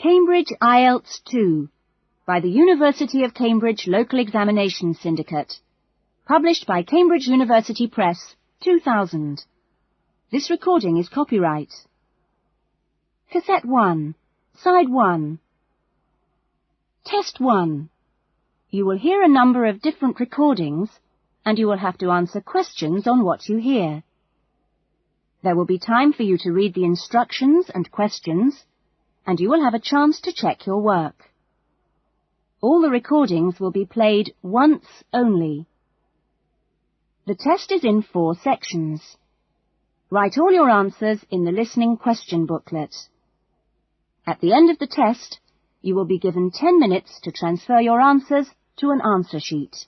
Cambridge IELTS 2 by the University of Cambridge Local Examination Syndicate. Published by Cambridge University Press, 2000. This recording is copyright. Cassette 1, Side 1. Test 1. You will hear a number of different recordings and you will have to answer questions on what you hear. There will be time for you to read the instructions and questions, and you will have a chance to check your work. All the recordings will be played once only. The test is in 4 sections. Write all your answers in the listening question booklet. At the end of the test, you will be given 10 minutes to transfer your answers to an answer sheet.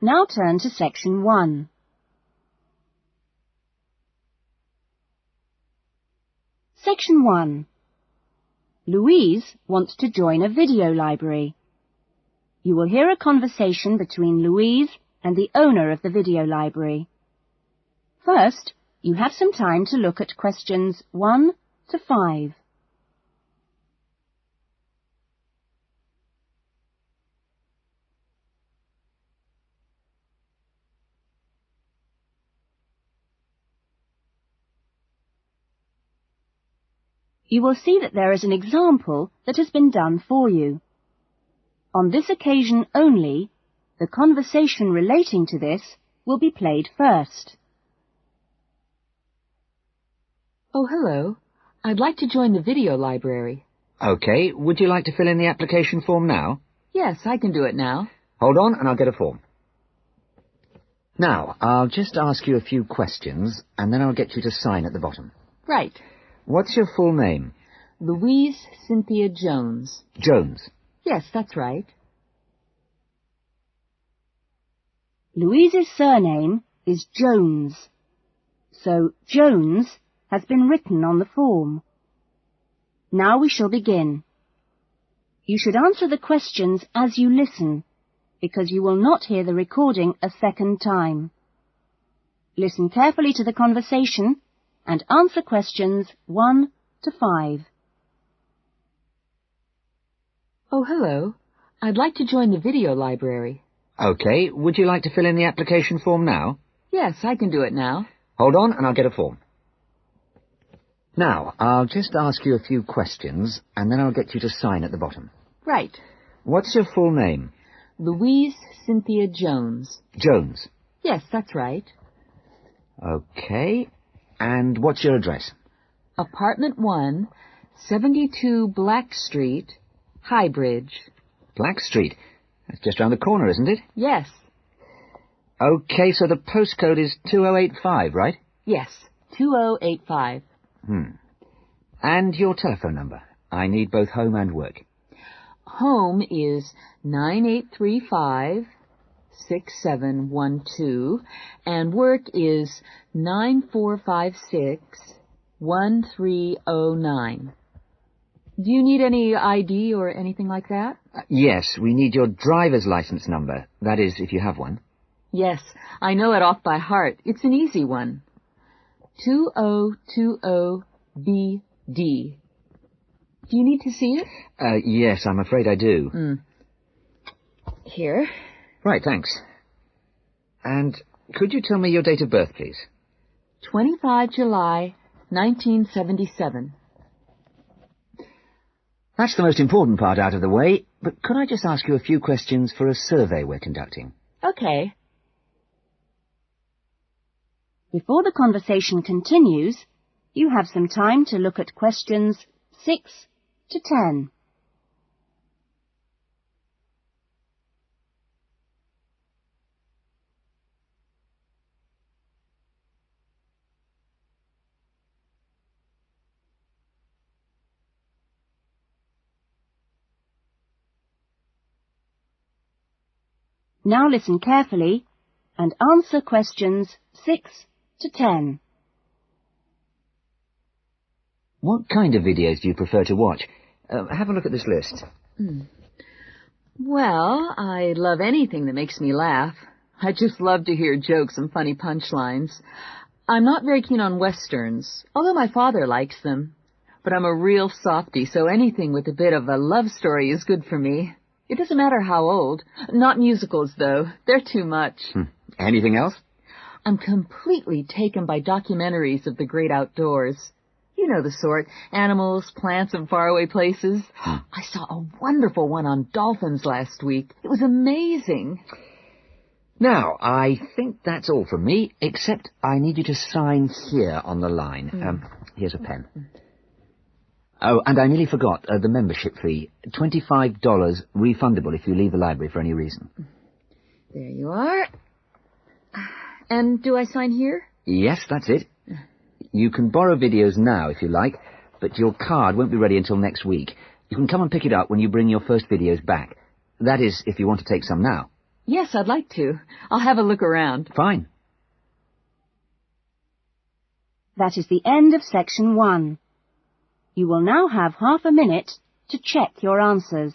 Now turn to Section 1. Section 1. Louise wants to join a video library. You will hear a conversation between Louise and the owner of the video library. First, you have some time to look at questions 1 to 5. You will see that there is an example that has been done for you. On this occasion only, the conversation relating to this will be played first. Oh, hello. I'd like to join the video library. OK, would you like to fill in the application form now? Yes, I can do it now. Hold on and I'll get a form. Now, I'll just ask you a few questions and then I'll get you to sign at the bottom. Right. What's your full name? Louise Cynthia Jones. Jones. Yes, that's right. Louise's surname is Jones, so Jones has been written on the form. Now we shall begin. You should answer the questions as you listen, because you will not hear the recording a second time. Listen carefully to the conversation and answer questions 1 to 5. Oh, hello. I'd like to join the video library. OK, would you like to fill in the application form now? Yes, I can do it now. Hold on and I'll get a form. Now, I'll just ask you a few questions and then I'll get you to sign at the bottom. Right. What's your full name? Louise Cynthia Jones. Jones. Yes, that's right. OK. And what's your address? Apartment 1, 72 Black Street, Highbridge. Black Street? That's just round the corner, isn't it? Yes. OK, so the postcode is 2085, right? Yes, 2085. And your telephone number? I need both home and work. Home is 9835 6712, and work is 9456 1309. Do you need any ID or anything like that? Yes, we need your driver's license number. That is, if you have one. Yes, I know it off by heart. It's an easy one. 2020BD. Do you need to see it? Yes, I'm afraid I do. Here. Right, thanks. And could you tell me your date of birth, please? 25 July, 1977. That's the most important part out of the way, but could I just ask you a few questions for a survey we're conducting? Okay. Before the conversation continues, you have some time to look at questions 6 to 10. Now listen carefully and answer questions 6 to 10. What kind of videos do you prefer to watch? Have a look at this list. Well, I love anything that makes me laugh. I just love to hear jokes and funny punchlines. I'm not very keen on westerns, although my father likes them. but I'm a real softie, so anything with a bit of a love story is good for me. It doesn't matter how old. Not musicals, though. They're too much. Anything else? I'm completely taken by documentaries of the great outdoors. You know the sort. Animals, plants, and faraway places. I saw a wonderful one on dolphins last week. It was amazing. Now, I think that's all from me, except I need you to sign here on the line. Here's a pen. Oh, and I nearly forgot, the membership fee. $25 refundable if you leave the library for any reason. There you are. And do I sign here? Yes, that's it. You can borrow videos now if you like, but your card won't be ready until next week. You can come and pick it up when you bring your first videos back. That is, if you want to take some now. Yes, I'd like to. I'll have a look around. Fine. That is the end of section 1. You will now have half a minute to check your answers.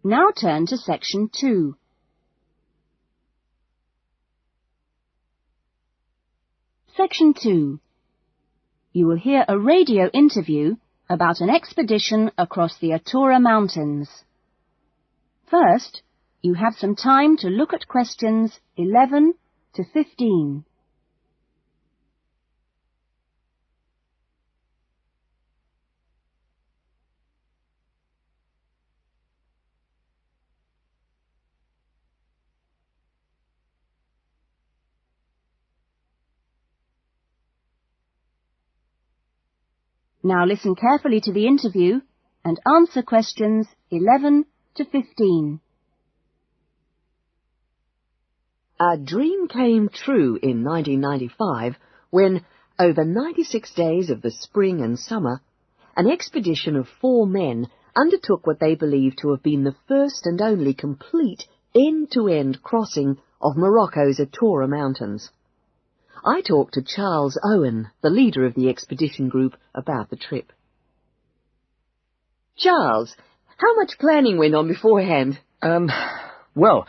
Now turn to section 2. Section 2. You will hear a radio interview about an expedition across the Atura Mountains. First, you have some time to look at questions 11 to 15. Now listen carefully to the interview and answer questions 11 to 15. A dream came true in 1995 when, over 96 days of the spring and summer, an expedition of 4 men undertook what they believed to have been the first and only complete end-to-end crossing of Morocco's Atura Mountains. I talked to Charles Owen, the leader of the expedition group, about the trip. Charles, how much planning went on beforehand? Well,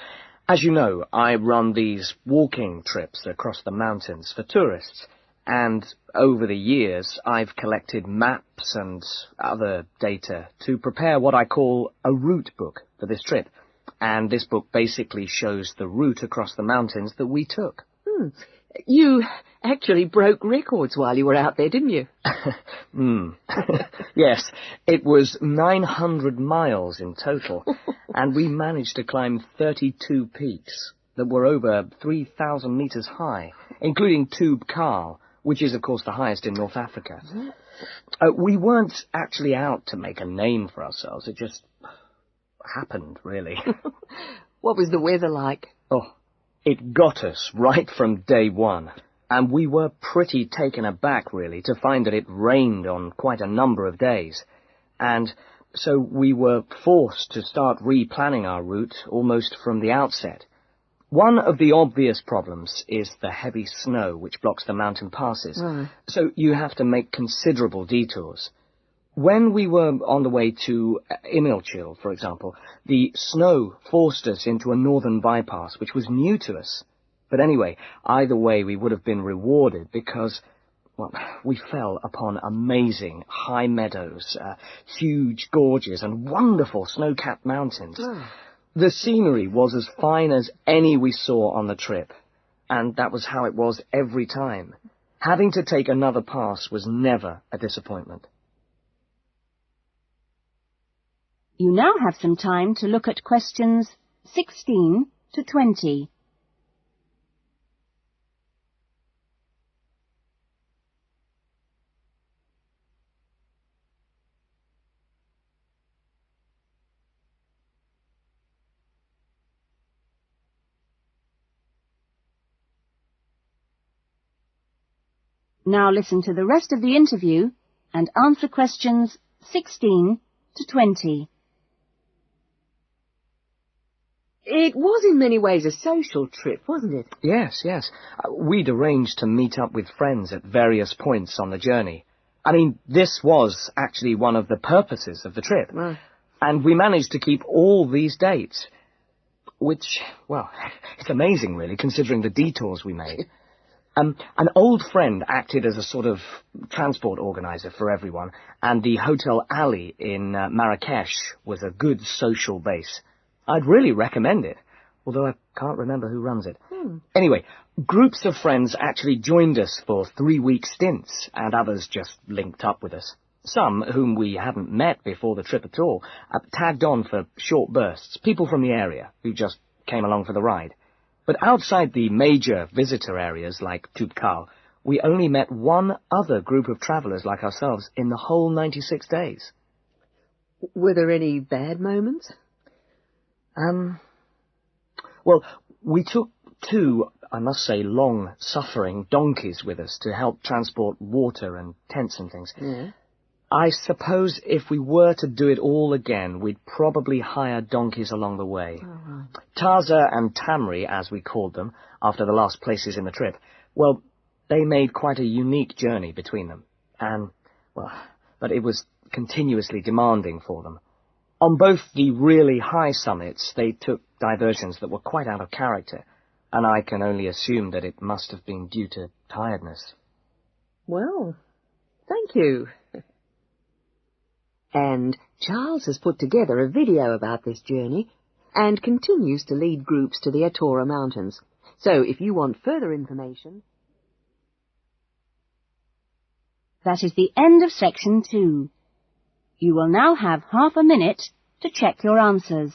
as you know, I run these walking trips across the mountains for tourists, and over the years I've collected maps and other data to prepare what I call a route book for this trip. And this book basically shows the route across the mountains that we took. You actually broke records while you were out there, didn't you? Yes, it was 900 miles in total, and we managed to climb 32 peaks that were over 3,000 meters high, including Tube Karl, which is, of course, the highest in North Africa. We weren't actually out to make a name for ourselves. It just happened, really. What was the weather like? Oh, it got us right from day one, and we were pretty taken aback, really, to find that it rained on quite a number of days. And so we were forced to start replanning our route almost from the outset. One of the obvious problems is the heavy snow which blocks the mountain passes, so you have to make considerable detours. When we were on the way to Imilchil, for example, the snow forced us into a northern bypass, which was new to us. But anyway, either way, we would have been rewarded because, well, we fell upon amazing high meadows, huge gorges, and wonderful snow-capped mountains. The scenery was as fine as any we saw on the trip, and that was how it was every time. Having to take another pass was never a disappointment. You now have some time to look at questions 16 to 20. Now listen to the rest of the interview and answer questions 16 to 20. It was in many ways a social trip, wasn't it? Yes, yes. We'd arranged to meet up with friends at various points on the journey. I mean, this was actually one of the purposes of the trip. Right. And we managed to keep all these dates, which, well, it's amazing, really, considering the detours we made. An old friend acted as a sort of transport organizer for everyone, and the Hotel Alley in Marrakesh was a good social base. I'd really recommend it, although I can't remember who runs it. Anyway, groups of friends actually joined us for 3-week stints, and others just linked up with us. Some, whom we hadn't met before the trip at all, tagged on for short bursts, people from the area who just came along for the ride. But outside the major visitor areas like Toubkal, we only met one other group of travellers like ourselves in the whole 96 days. Were there any bad moments? Well, we took 2, I must say, long-suffering donkeys with us to help transport water and tents and things. Yeah. I suppose if we were to do it all again, we'd probably hire donkeys along the way. Oh, right. Taza and Tamri, as we called them, after the last places in the trip, well, they made quite a unique journey between them. And, well, but it was continuously demanding for them. On both the really high summits, they took diversions that were quite out of character, and I can only assume that it must have been due to tiredness. Well, thank you. And Charles has put together a video about this journey and continues to lead groups to the Atora Mountains. So if you want further information... That is the end of section 2. You will now have half a minute to check your answers.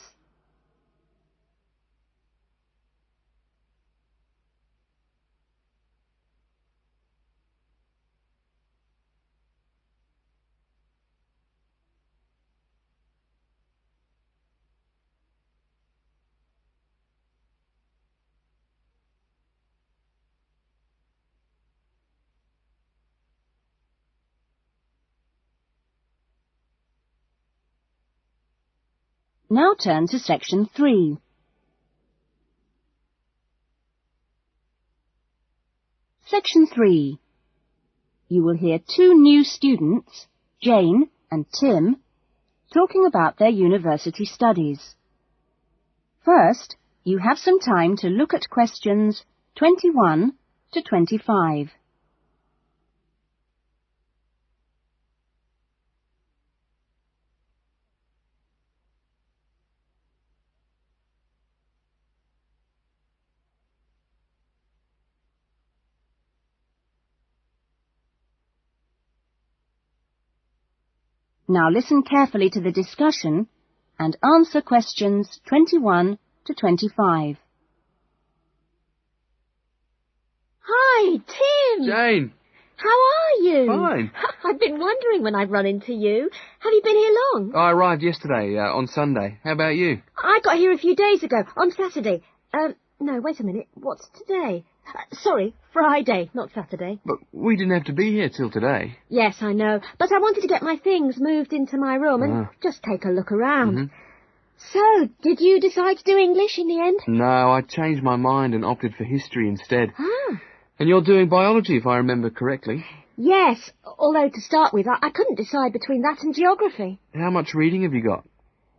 Now turn to section 3. Section 3. You will hear 2 new students, Jane and Tim, talking about their university studies. First, you have some time to look at questions 21 to 25. Now listen carefully to the discussion and answer questions 21 to 25. Hi, Tim. Jane. How are you? Fine. I've been wondering when I'd run into you. Have you been here long? I arrived yesterday, on Sunday. How about you? I got here a few days ago, on Saturday. No, wait a minute. What's today? Sorry, Friday, not Saturday. But we didn't have to be here till today. Yes, I know. But I wanted to get my things moved into my room and just take a look around. So, did you decide to do English in the end? No, I changed my mind and opted for history instead. Ah. And you're doing biology, if I remember correctly. Yes, although to start with, I couldn't decide between that and geography. How much reading have you got?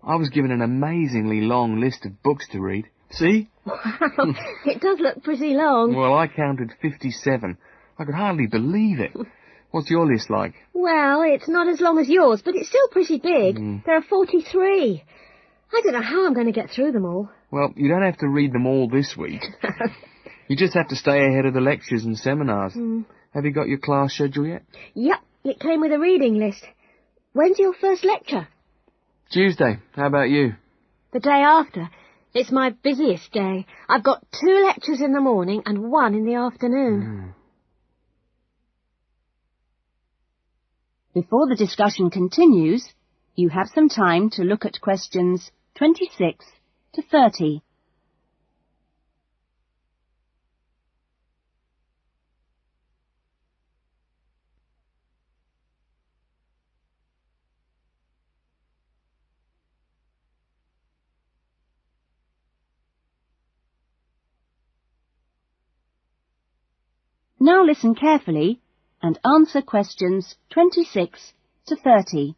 I was given an amazingly long list of books to read. See? Wow, it does look pretty long. Well, I counted 57. I could hardly believe it. What's your list like? Well, it's not as long as yours, but it's still pretty big. There are 43. I don't know how I'm going to get through them all. Well, you don't have to read them all this week. You just have to stay ahead of the lectures and seminars. Have you got your class schedule yet? Yep, it came with a reading list. When's your first lecture? Tuesday. How about you? The day after. It's my busiest day. I've got 2 lectures in the morning and 1 in the afternoon. Before the discussion continues, you have some time to look at questions 26 to 30. Now listen carefully and answer questions 26 to 30.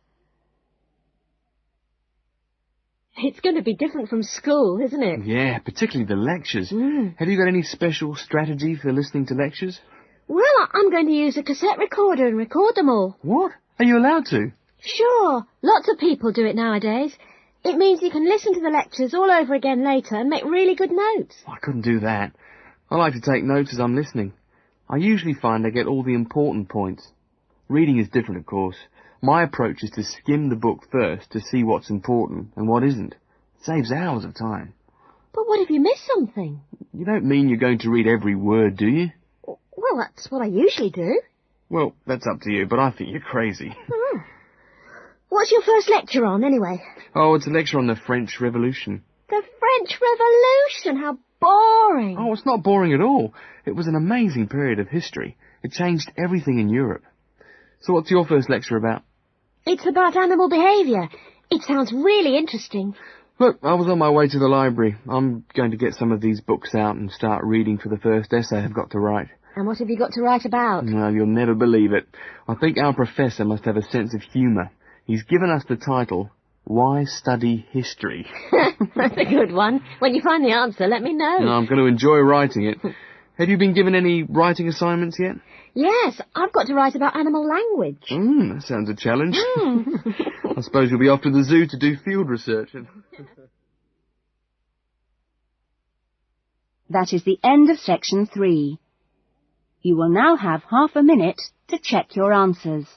It's going to be different from school, isn't it? Yeah, particularly the lectures. Have you got any special strategy for listening to lectures? Well, I'm going to use a cassette recorder and record them all. What? Are you allowed to? Sure. Lots of people do it nowadays. It means you can listen to the lectures all over again later and make really good notes. I couldn't do that. I like to take notes as I'm listening. I usually find I get all the important points. Reading is different, of course. My approach is to skim the book first to see what's important and what isn't. It saves hours of time. But what if you miss something? You don't mean you're going to read every word, do you? Well, that's what I usually do. Well, that's up to you, but I think you're crazy. Oh. What's your first lecture on, anyway? Oh, it's a lecture on the French Revolution. The French Revolution? How boring. Oh, it's not boring at all. It was an amazing period of history. It changed everything in Europe. So what's your first lecture about? It's about animal behaviour. It sounds really interesting. Look, I was on my way to the library. I'm going to get some of these books out and start reading for the first essay I've got to write. And what have you got to write about? Well, you'll never believe it. I think our professor must have a sense of humour. He's given us the title, Why Study History? That's a good one. When you find the answer, let me know. No, I'm going to enjoy writing it. Have you been given any writing assignments yet? Yes, I've got to write about animal language. That sounds a challenge. I suppose you'll be off to the zoo to do field research. That is the end of section 3. You will now have half a minute to check your answers.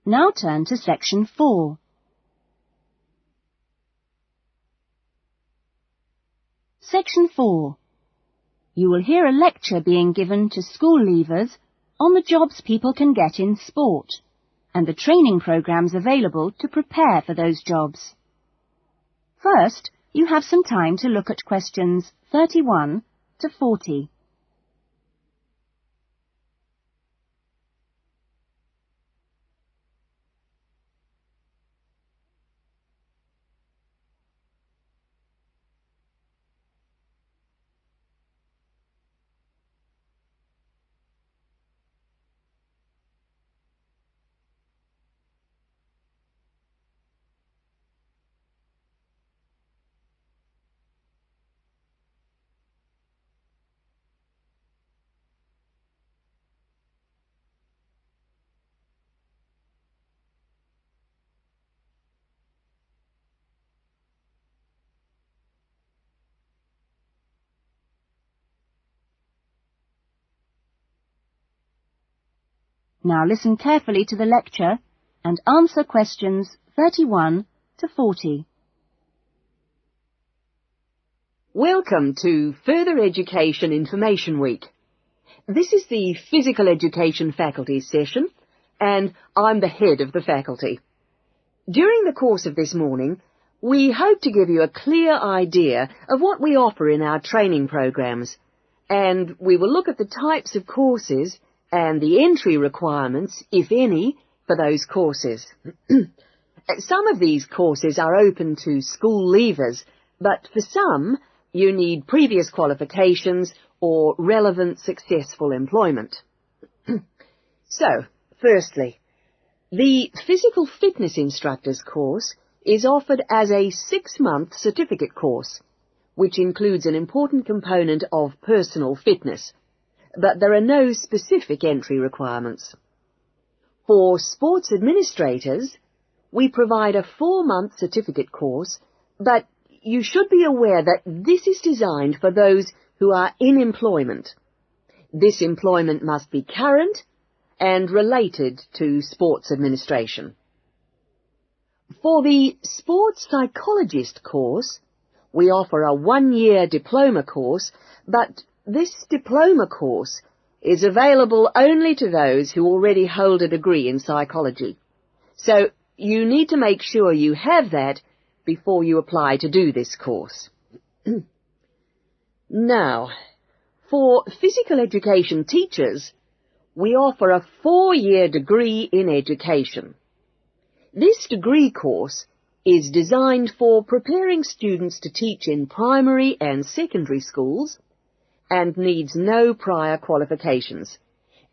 Now turn to section 4. Section 4. You will hear a lecture being given to school leavers on the jobs people can get in sport and the training programs available to prepare for those jobs. First, you have some time to look at questions 31 to 40. Now listen carefully to the lecture and answer questions 31 to 40. Welcome to Further Education Information Week. This is the Physical Education Faculty session, and I'm the head of the faculty. During the course of this morning, we hope to give you a clear idea of what we offer in our training programs, and we will look at the types of courses and the entry requirements, if any, for those courses. Some of these courses are open to school leavers, but for some, you need previous qualifications or relevant successful employment. So, firstly, the Physical Fitness Instructors course is offered as a 6-month certificate course, which includes an important component of personal fitness, but there are no specific entry requirements. For sports administrators, we provide a 4-month certificate course, but you should be aware that this is designed for those who are in employment. This employment must be current and related to sports administration. For the sports psychologist course, we offer a 1-year diploma course, but this diploma course is available only to those who already hold a degree in psychology. So you need to make sure you have that before you apply to do this course. Now, for physical education teachers, we offer a 4-year degree in education. This degree course is designed for preparing students to teach in primary and secondary schools and needs no prior qualifications,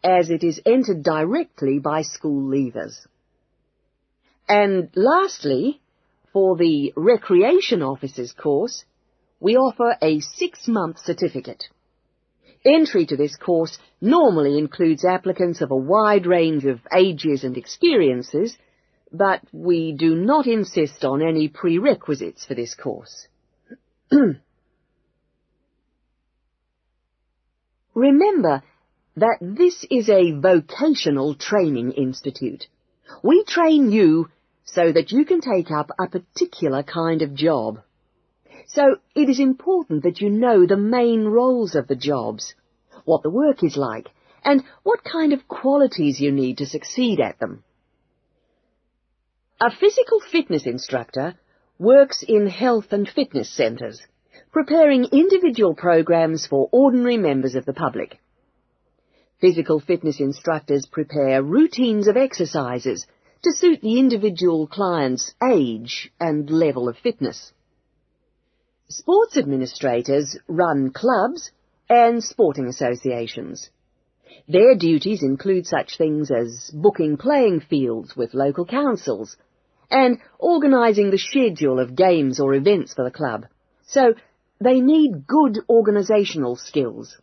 as it is entered directly by school leavers. And lastly, for the Recreation Officers course, we offer a 6-month certificate. Entry to this course normally includes applicants of a wide range of ages and experiences, but we do not insist on any prerequisites for this course. Remember that this is a vocational training institute. We train you so that you can take up a particular kind of job. So it is important that you know the main roles of the jobs, what the work is like, and what kind of qualities you need to succeed at them. A physical fitness instructor works in health and fitness centres, preparing individual programs for ordinary members of the public. Physical fitness instructors prepare routines of exercises to suit the individual client's age and level of fitness. Sports administrators run clubs and sporting associations. Their duties include such things as booking playing fields with local councils and organising the schedule of games or events for the club. So they need good organisational skills.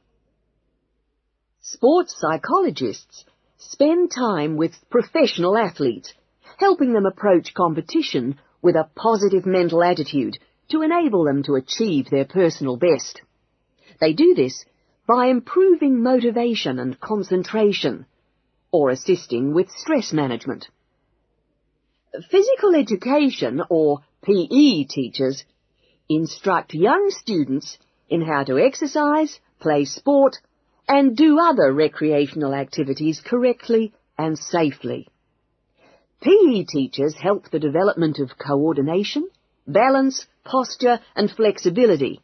Sports psychologists spend time with professional athletes, helping them approach competition with a positive mental attitude to enable them to achieve their personal best. They do this by improving motivation and concentration, or assisting with stress management. Physical education, or PE teachers, instruct young students in how to exercise, play sport, and do other recreational activities correctly and safely. PE teachers help the development of coordination, balance, posture, and flexibility,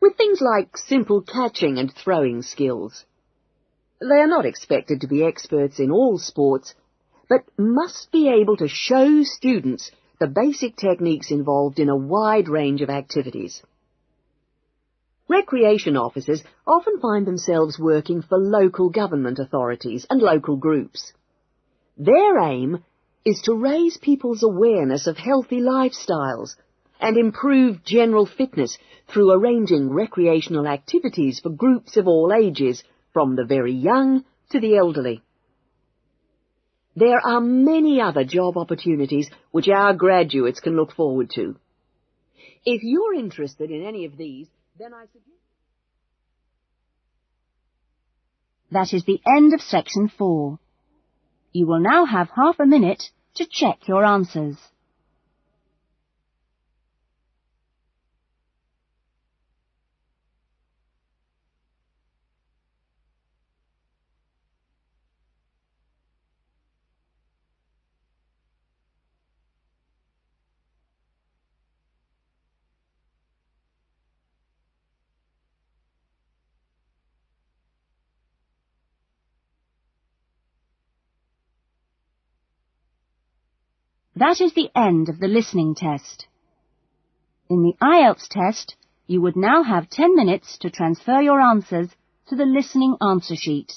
with things like simple catching and throwing skills. They are not expected to be experts in all sports, but must be able to show students the basic techniques involved in a wide range of activities. Recreation officers often find themselves working for local government authorities and local groups. Their aim is to raise people's awareness of healthy lifestyles and improve general fitness through arranging recreational activities for groups of all ages, from the very young to the elderly. There are many other job opportunities which our graduates can look forward to. If you're interested in any of these, then I suggest... That is the end of section 4. You will now have half a minute to check your answers. That is the end of the listening test. In the IELTS test, you would now have 10 minutes to transfer your answers to the listening answer sheet.